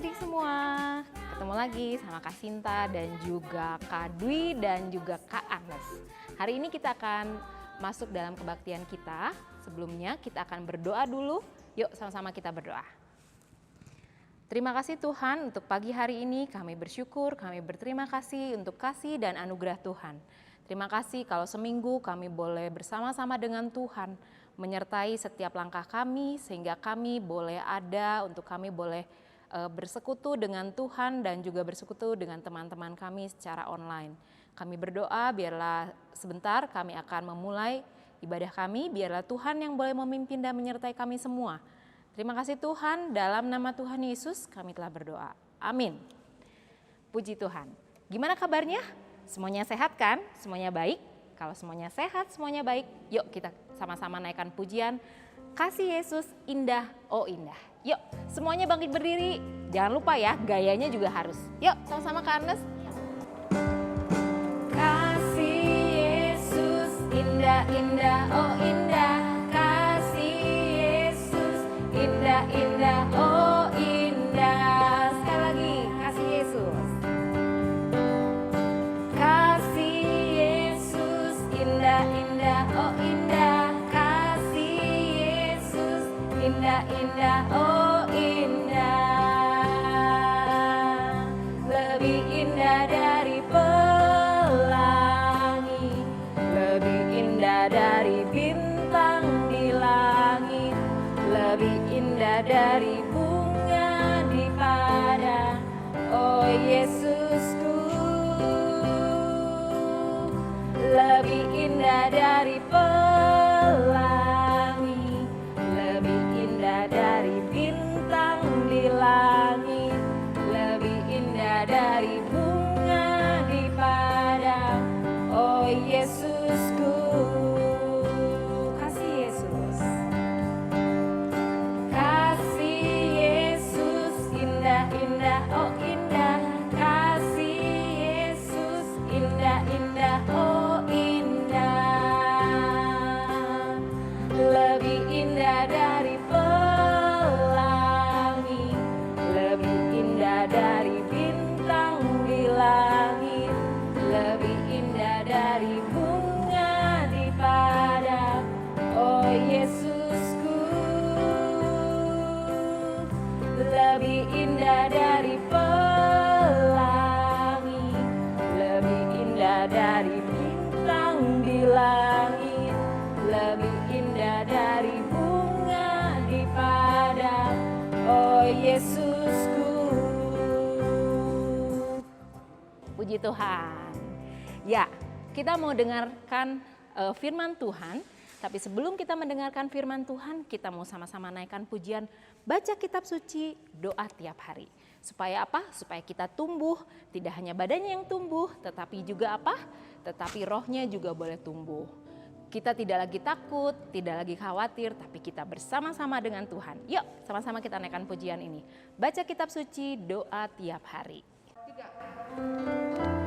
adik-adik semua, ketemu lagi sama Kak Sinta dan juga Kak Dwi dan juga Kak Anes. Hari ini kita akan masuk dalam kebaktian kita. Sebelumnya kita akan berdoa dulu. Yuk sama-sama kita berdoa. Terima kasih Tuhan untuk pagi hari ini, kami bersyukur, kami berterima kasih untuk kasih dan anugerah Tuhan. Terima kasih kalau seminggu kami boleh bersama-sama dengan Tuhan, menyertai setiap langkah kami sehingga kami boleh ada, untuk kami boleh bersekutu dengan Tuhan dan juga bersekutu dengan teman-teman kami secara online. Kami berdoa biarlah sebentar kami akan memulai ibadah kami, biarlah Tuhan yang boleh memimpin dan menyertai kami semua. Terima kasih Tuhan, dalam nama Tuhan Yesus kami telah berdoa. Amin. Puji Tuhan. Gimana kabarnya? Semuanya sehat kan? Semuanya baik? Kalau semuanya sehat, semuanya baik, yuk kita sama-sama naikkan pujian. Kasih Yesus indah, oh indah. Yuk, semuanya bangkit berdiri. Jangan lupa ya, gayanya juga harus. Yuk, sama-sama Kak Anes. Kasih Yesus indah, indah, oh indah. Kasih Yesus indah, indah, oh indah. Sekali lagi, kasih Yesus. Kasih Yesus indah, indah, oh indah. Kasih Yesus indah, indah, oh indah. Lebih indah dari pelangi, lebih indah dari bintang di langit, lebih indah dari bunga di padang. Oh Yesusku, lebih indah dari pelangi, lebih indah dari bintang di langit, lebih indah dari bunga di padang. Oh Yesusku, kasih Yesus. Kasih Yesus indah, indah, oh indah. Kasih Yesus indah, indah, oh indah. Lebih indah dari pelangi, lebih indah dari bintang di langit, lebih indah dari bunga di padang. Oh Yesusku, lebih indah dari pelangi, lebih indah dari bintang di langit, lebih indah dari bunga di padang. Oh Yesusku. Puji Tuhan. Ya, kita mau dengarkan firman Tuhan. Tapi sebelum kita mendengarkan firman Tuhan, kita mau sama-sama naikkan pujian, baca kitab suci, doa tiap hari. Supaya apa? Supaya kita tumbuh, tidak hanya badannya yang tumbuh, tetapi juga apa? Tetapi rohnya juga boleh tumbuh. Kita tidak lagi takut, tidak lagi khawatir, tapi kita bersama-sama dengan Tuhan. Yuk, sama-sama kita naikkan pujian ini. Baca kitab suci, doa tiap hari. 3.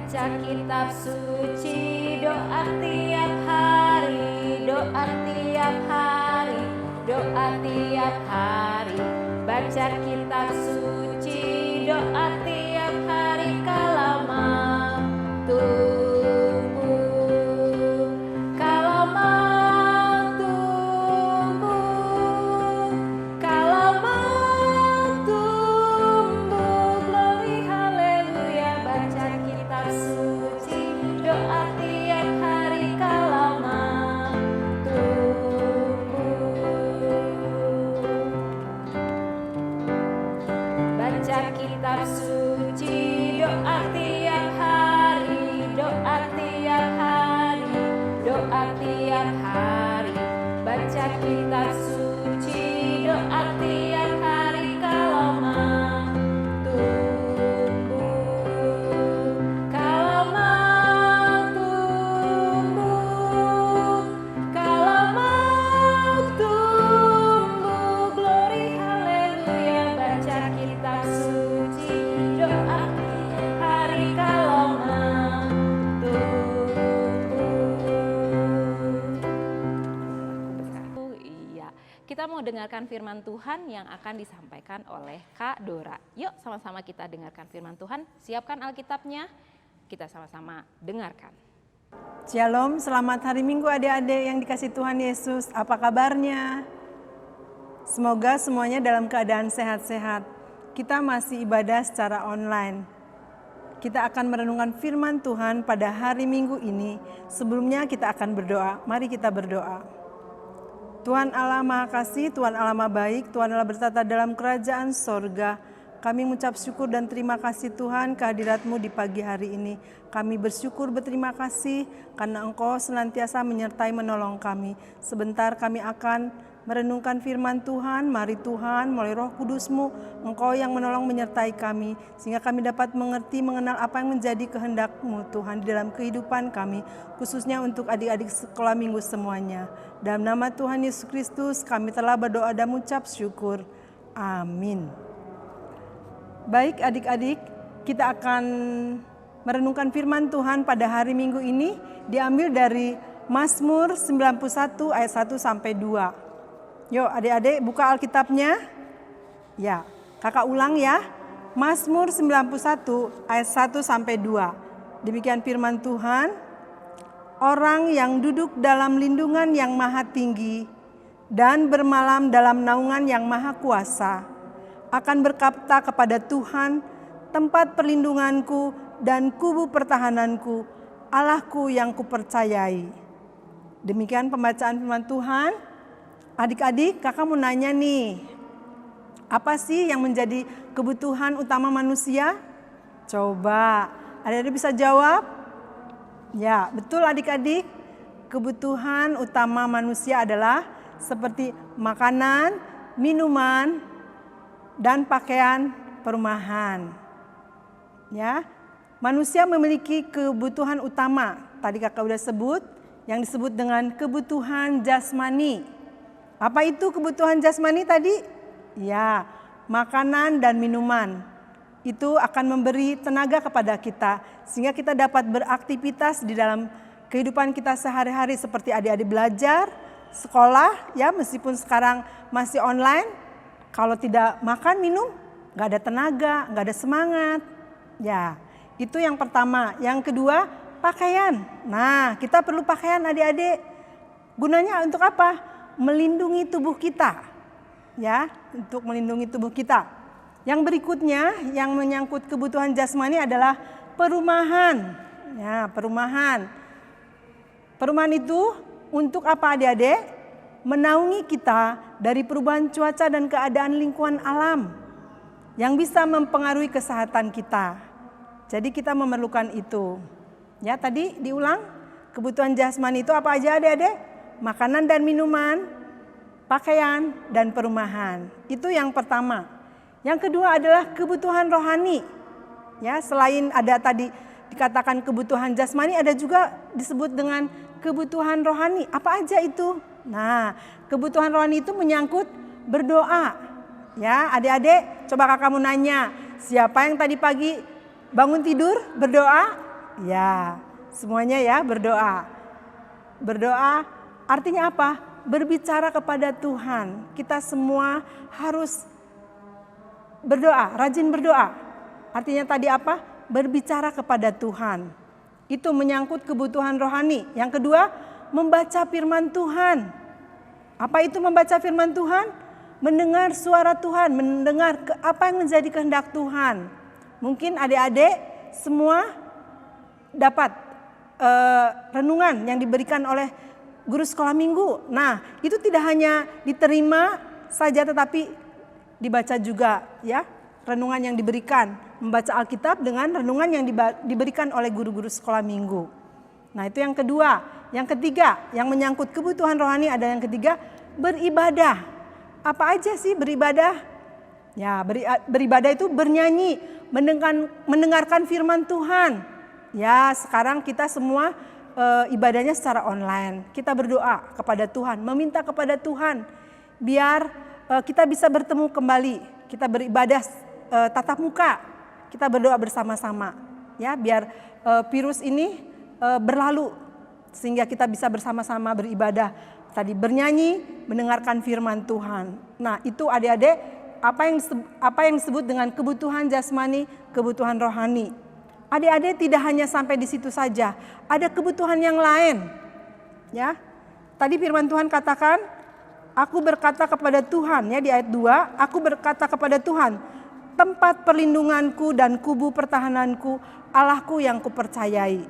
Baca kitab suci, doa tiap hari, doa tiap hari, doa tiap hari. Baca kitab suci, doa tiap hari, kalau mau tumbuh, kalau mau tumbuh, kalau mau tumbuh, glory haleluya. Baca kitab suci, doa tiap hari, kalau mau tumbuh. kita mau dengarkan firman Tuhan yang akan disampaikan oleh Kak Dora. Yuk sama-sama kita dengarkan firman Tuhan. Siapkan Alkitabnya, kita sama-sama dengarkan. Shalom, selamat hari Minggu adik-adik yang dikasih Tuhan Yesus. Apa kabarnya? Semoga semuanya dalam keadaan sehat-sehat. Kita masih ibadah secara online. Kita akan merenungkan firman Tuhan pada hari Minggu ini. Sebelumnya kita akan berdoa. Mari kita berdoa. Tuhan Allah Maha Kasih, Tuhan Allah Maha Baik, Tuhan Allah bertata dalam kerajaan sorga. Kami mengucap syukur dan terima kasih Tuhan kehadirat-Mu di pagi hari ini. Kami bersyukur berterima kasih karena Engkau senantiasa menyertai menolong kami. Sebentar kami akan merenungkan firman Tuhan. Mari Tuhan melalui Roh Kudus-Mu, Engkau yang menolong menyertai kami. Sehingga kami dapat mengerti, mengenal apa yang menjadi kehendak-Mu Tuhan di dalam kehidupan kami. Khususnya untuk adik-adik sekolah minggu semuanya. Dalam nama Tuhan Yesus Kristus kami telah berdoa dan mengucap syukur. Amin. Baik adik-adik, kita akan merenungkan firman Tuhan pada hari Minggu ini diambil dari Mazmur 91 ayat 1 sampai 2. Yuk adik-adik buka Alkitabnya. Ya, kakak ulang ya. Mazmur 91 ayat 1 sampai 2. Demikian firman Tuhan. Orang yang duduk dalam lindungan yang maha tinggi dan bermalam dalam naungan yang maha kuasa akan berkata kepada Tuhan, tempat perlindunganku dan kubu pertahananku, Allahku yang kupercayai. Demikian pembacaan firman Tuhan. Adik-adik, kakak mau nanya nih, apa sih yang menjadi kebutuhan utama manusia? Coba, adik-adik bisa jawab? Ya, betul adik-adik. Kebutuhan utama manusia adalah seperti makanan, minuman, dan pakaian perumahan. Ya, manusia memiliki kebutuhan utama. Tadi kakak udah sebut, yang disebut dengan kebutuhan jasmani. Apa itu kebutuhan jasmani tadi? Ya, makanan dan minuman. Itu akan memberi tenaga kepada kita sehingga kita dapat beraktivitas di dalam kehidupan kita sehari-hari seperti adik-adik belajar, sekolah ya meskipun sekarang masih online. Kalau tidak makan minum nggak ada tenaga, nggak ada semangat. Ya, itu yang pertama. Yang kedua, pakaian. Nah, kita perlu pakaian adik-adik. Gunanya untuk apa? Melindungi tubuh kita. Ya, untuk melindungi tubuh kita. Yang berikutnya yang menyangkut kebutuhan jasmani adalah perumahan. Ya, perumahan. Perumahan itu untuk apa adik-adik? Menaungi kita dari perubahan cuaca dan keadaan lingkungan alam yang bisa mempengaruhi kesehatan kita. Jadi kita memerlukan itu. Ya, tadi diulang, kebutuhan jasmani itu apa aja adik-adik? Makanan dan minuman, pakaian dan perumahan. Itu yang pertama. Yang kedua adalah kebutuhan rohani. Ya, selain ada tadi dikatakan kebutuhan jasmani, ada juga disebut dengan kebutuhan rohani. Apa aja itu? Nah, kebutuhan rohani itu menyangkut berdoa. Ya, adik-adik, coba kakak mau nanya, siapa yang tadi pagi bangun tidur berdoa? Ya, semuanya ya berdoa. Berdoa artinya apa? Berbicara kepada Tuhan. Kita semua harus berdoa, rajin berdoa. Artinya tadi apa? Berbicara kepada Tuhan. Itu menyangkut kebutuhan rohani. Yang kedua, membaca firman Tuhan. Apa itu membaca firman Tuhan? Mendengar suara Tuhan, mendengar apa yang menjadi kehendak Tuhan. Mungkin adik-adik semua dapat renungan yang diberikan oleh guru sekolah minggu. Nah, itu tidak hanya diterima saja tetapi dibaca juga ya, renungan yang diberikan, membaca Alkitab dengan renungan yang diberikan oleh guru-guru sekolah minggu. Nah, itu yang kedua. Yang ketiga, yang menyangkut kebutuhan rohani ada yang ketiga, beribadah. Apa aja sih beribadah? Ya, beribadah itu bernyanyi, mendengarkan firman Tuhan. Ya, sekarang kita semua ibadahnya secara online. Kita berdoa kepada Tuhan, meminta kepada Tuhan biar kita bisa bertemu kembali, kita beribadah tatap muka, kita berdoa bersama-sama, ya biar virus ini berlalu, sehingga kita bisa bersama-sama beribadah Tadi bernyanyi, mendengarkan firman Tuhan. Nah, itu adik-adik apa yang disebut dengan kebutuhan jasmani, kebutuhan rohani. Adik-adik tidak hanya sampai di situ saja, ada kebutuhan yang lain. Ya. Tadi firman Tuhan katakan, aku berkata kepada Tuhan, ya di ayat 2, aku berkata kepada Tuhan, tempat perlindunganku dan kubu pertahananku, Allahku yang kupercayai.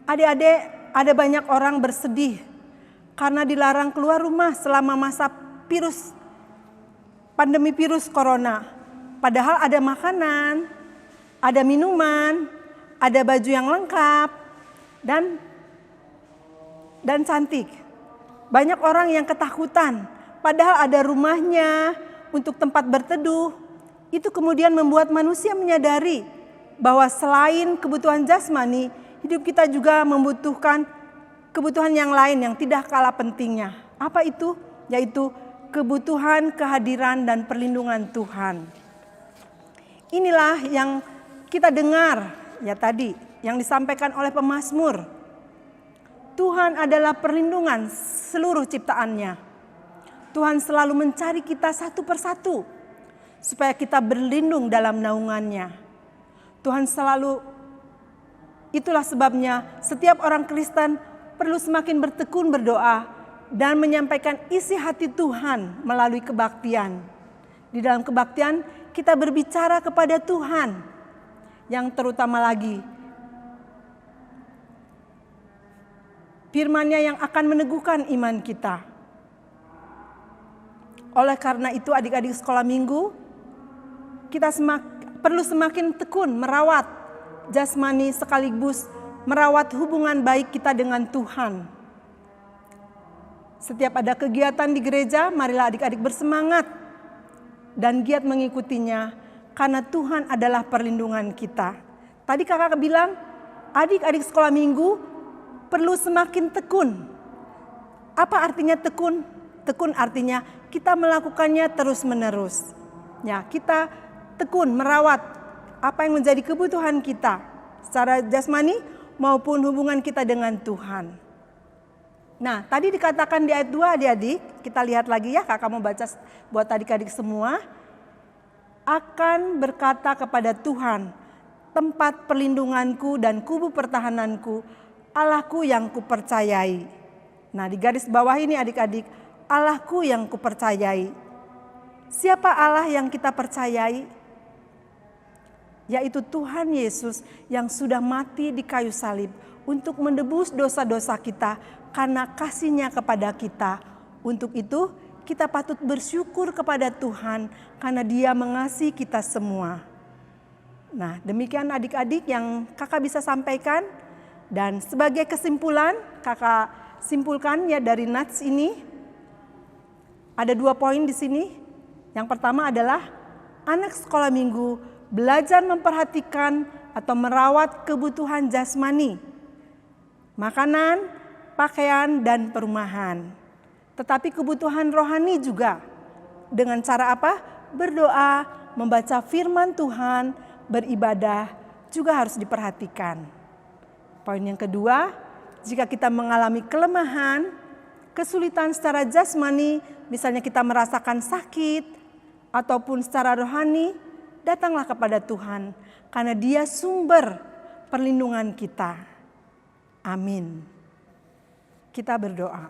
Adik-adik, ada banyak orang bersedih karena dilarang keluar rumah selama masa pandemi virus corona. Padahal ada makanan, ada minuman, ada baju yang lengkap, dan cantik. Banyak orang yang ketakutan, padahal ada rumahnya untuk tempat berteduh. Itu kemudian membuat manusia menyadari bahwa selain kebutuhan jasmani, hidup kita juga membutuhkan kebutuhan yang lain yang tidak kalah pentingnya. Apa itu? Yaitu kebutuhan kehadiran dan perlindungan Tuhan. Inilah yang kita dengar ya tadi yang disampaikan oleh pemazmur. Tuhan adalah perlindungan seluruh ciptaannya. Tuhan selalu mencari kita satu persatu supaya kita berlindung dalam naungannya. Tuhan selalu, itulah sebabnya setiap orang Kristen perlu semakin bertekun berdoa dan menyampaikan isi hati Tuhan melalui kebaktian. Di dalam kebaktian kita berbicara kepada Tuhan, yang terutama lagi firman-Nya yang akan meneguhkan iman kita. Oleh karena itu adik-adik sekolah minggu, kita perlu semakin tekun merawat jasmani sekaligus merawat hubungan baik kita dengan Tuhan. Setiap ada kegiatan di gereja, marilah adik-adik bersemangat dan giat mengikutinya karena Tuhan adalah perlindungan kita. Tadi kakak bilang, adik-adik sekolah minggu perlu semakin tekun. Apa artinya tekun? Tekun artinya kita melakukannya terus-menerus. Ya, kita tekun merawat apa yang menjadi kebutuhan kita secara jasmani maupun hubungan kita dengan Tuhan. Nah, tadi dikatakan di ayat 2 adik-adik, kita lihat lagi ya, kakak mau baca buat adik-adik semua. Akan berkata kepada Tuhan, tempat perlindunganku dan kubu pertahananku, Allahku yang kupercayai. Nah, di garis bawah ini adik-adik, Allahku yang kupercayai. Siapa Allah yang kita percayai? Yaitu Tuhan Yesus yang sudah mati di kayu salib untuk menebus dosa-dosa kita karena kasih-Nya kepada kita. Untuk itu kita patut bersyukur kepada Tuhan karena Dia mengasihi kita semua. Nah, demikian adik-adik yang kakak bisa sampaikan. Dan sebagai kesimpulan, kakak simpulkan ya dari nats ini, ada 2 poin di sini. Yang pertama adalah anak sekolah minggu belajar memperhatikan atau merawat kebutuhan jasmani, makanan, pakaian, dan perumahan. Tetapi kebutuhan rohani juga. Dengan cara apa? Berdoa, membaca firman Tuhan, beribadah juga harus diperhatikan. Poin yang kedua, jika kita mengalami kelemahan, kesulitan secara jasmani, misalnya kita merasakan sakit, ataupun secara rohani, datanglah kepada Tuhan, karena Dia sumber perlindungan kita. Amin. Kita berdoa.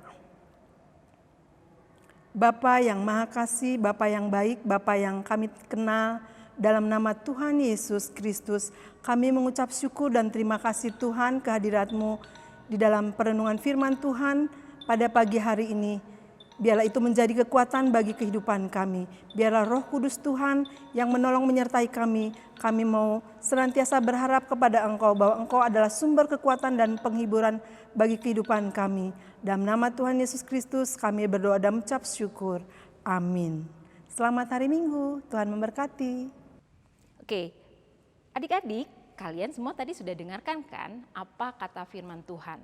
Bapa yang Maha Kasih, Bapa yang baik, Bapa yang kami kenal, dalam nama Tuhan Yesus Kristus, kami mengucap syukur dan terima kasih Tuhan kehadirat-Mu di dalam perenungan firman Tuhan pada pagi hari ini. Biarlah itu menjadi kekuatan bagi kehidupan kami. Biarlah Roh Kudus Tuhan yang menolong menyertai kami. Kami mau senantiasa berharap kepada Engkau bahwa Engkau adalah sumber kekuatan dan penghiburan bagi kehidupan kami. Dalam nama Tuhan Yesus Kristus kami berdoa dan mengucap syukur. Amin. Selamat hari Minggu, Tuhan memberkati. Oke, adik-adik, kalian semua tadi sudah dengarkan kan apa kata firman Tuhan.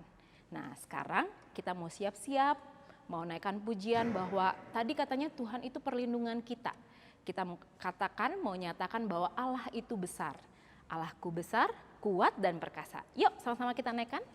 Nah, sekarang kita mau siap-siap, mau naikkan pujian bahwa tadi katanya Tuhan itu perlindungan kita. Kita mau katakan, mau nyatakan bahwa Allah itu besar. Allahku besar, kuat dan perkasa. Yuk sama-sama kita naikkan.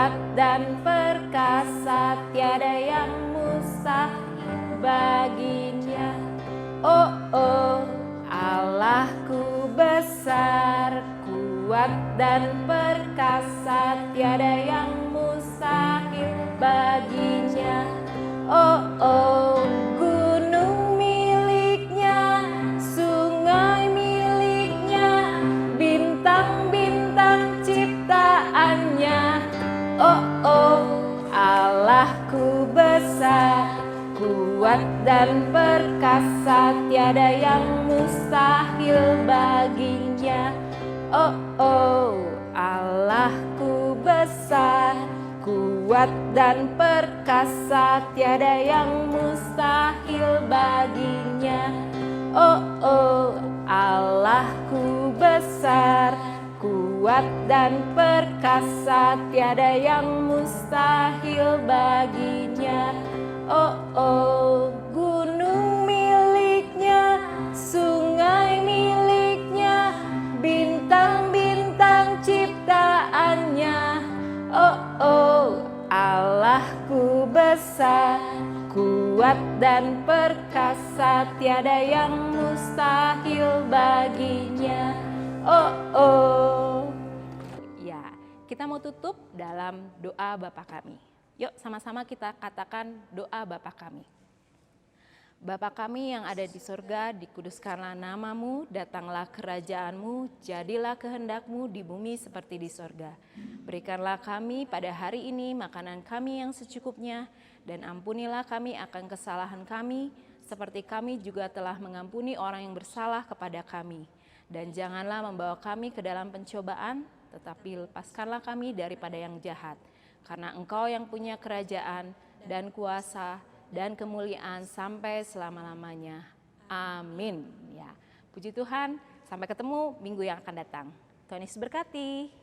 kuat dan perkasa, tiada yang mustahil baginya. Oh, oh, Allahku besar, kuat dan perkasa, tiada yang mustahil baginya. Oh, oh, gunung miliknya, sungai miliknya, bintang-bintang ciptaannya. Oh, oh, Allahku besar, kuat dan perkasa, tiada yang mustahil baginya. Oh, oh, Allahku besar, kuat dan perkasa, tiada yang mustahil baginya. Oh, oh, Allahku besar, kuat dan perkasa, tiada yang mustahil baginya. Oh, oh, gunung miliknya, sungai miliknya, bintang-bintang ciptaannya. Oh, oh, Allahku besar, kuat dan perkasa, tiada yang mustahil baginya. Oh, oh. Ya, kita mau tutup dalam doa Bapa kami. Yuk sama-sama kita katakan doa Bapa kami. Bapa kami yang ada di surga, dikuduskanlah namamu, datanglah kerajaanmu, jadilah kehendakmu di bumi seperti di surga. Berikanlah kami pada hari ini makanan kami yang secukupnya, dan ampunilah kami akan kesalahan kami, seperti kami juga telah mengampuni orang yang bersalah kepada kami. Dan janganlah membawa kami ke dalam pencobaan, tetapi lepaskanlah kami daripada yang jahat. Karena Engkau yang punya kerajaan dan kuasa dan kemuliaan sampai selama-lamanya. Amin. Ya, puji Tuhan, sampai ketemu minggu yang akan datang. Tuhan Yesus berkati.